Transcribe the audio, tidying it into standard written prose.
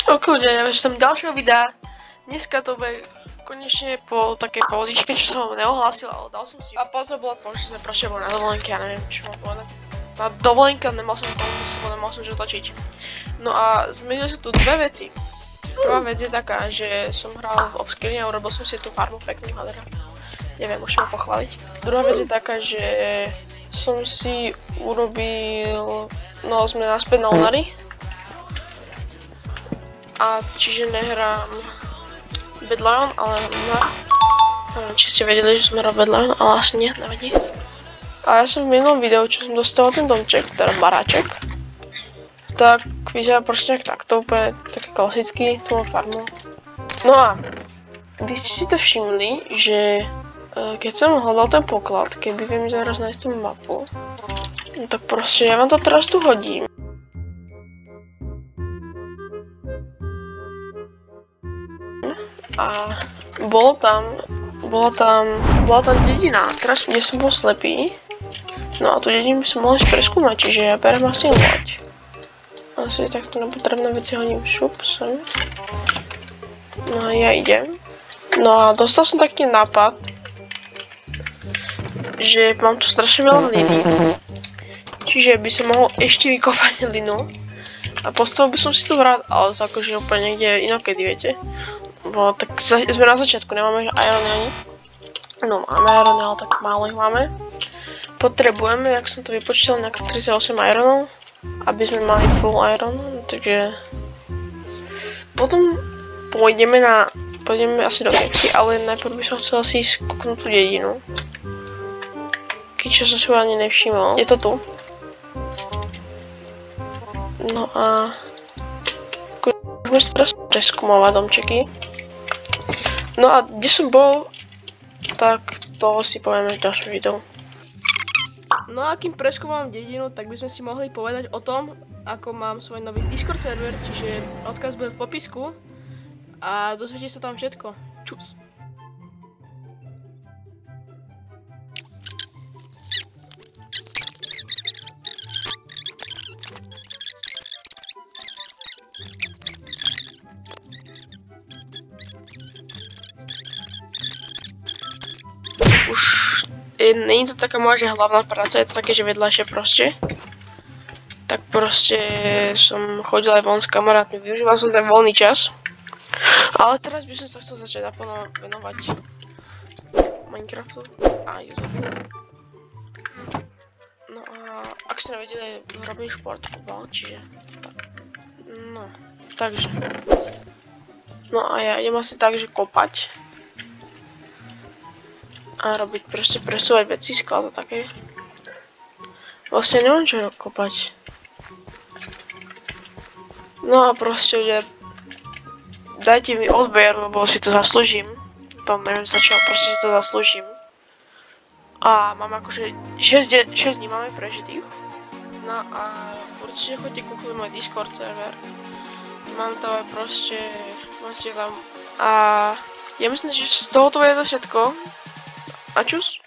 Ok, ľudia, ja už som ďalšieho videa. Dneska to bude konečne po takej pauzičke, čo som vám neohlásila, ale dal som si. A pauza bola to, že sme proste boli na dovolenke, ja neviem, čo mám povedať. Na dovolenke, nemal som komu, nemal som čo točiť. No a zmenili sa tu dve veci. Prvá vec je taká, že som hral v Obscurity a urobil som si tú farmu pekný hadra. Neviem, môžem ma pochváliť. Druhá vec je taká, že som si urobil, no sme naspäť na Lunary. A čiže nehrám Bad Lion, ale neviem, či ste vedeli, že som hral Bad Lion, ale asi nie, nevadí. A ja som v minulom videu, čo som dostal ten domček, teda baráček, tak vyzerá proste takto, úplne taký klasický, tú farmu. No a vy ste si to všimli, že keď som hľadal ten poklad, keby viem zaraz nájsť tú mapu, no tak proste ja vám to teraz tu hodím. A bola tam dedina, teraz kde som bol slepý. No a tú dedinu by som mohol preskúmať, čiže ja berem asi loď. Asi takto nepotrebné veci hodím šup sem. No a ja idem. No a dostal som taký nápad, že mám tu strašne veľa hliny. Čiže by som mohol ešte vykopať hlinu. A postavil by som si tu hrad, ale to akože úplne niekde inokedy, viete. Bo tak sme na začiatku, nemáme irony ani. No máme irony, ale tak málo ich máme. Potrebujeme, jak som to vypočítal, nejaké 38 ironov, aby sme mali full iron, takže potom pôjdeme asi do kepky, ale najprv by som chcel si skúknúť tú dedinu. Keď som si ani nevšimol. Je to tu. No a môžeme sa teraz preskúmovať domčeky. No a kde som bol, tak to si povieme v ďalšom videu. No a kým preskúmam dedinu, tak by sme si mohli povedať o tom, ako mám svoj nový Discord server, čiže odkaz bude v popisku a dozviete sa tam všetko. Čus! Není to taká moja hlavná práca, je to také, že vedľajšie proste. Tak proste som chodil aj von s kamarátmi, využíval som ten voľný čas. Ale teraz by som sa chcel začať naplno venovať Minecraftu a Josefu. No a ak ste nevedeli, robím šport, futbal, čiže tak. No, takže. No a ja idem asi tak, že kopať. A robiť, proste presúvať veci, sklad a také. Vlastne nemám čo kopať. No a proste ľudia, dajte mi odber, lebo si to zaslúžim. To neviem za čo, proste si to zaslúžim. A mám akože 6 dní máme prežitých. No a určite choďte kúknuť môj Discord server. Mám tam aj proste, môžete tam. A ja myslím, že z toho to je to všetko. A čus.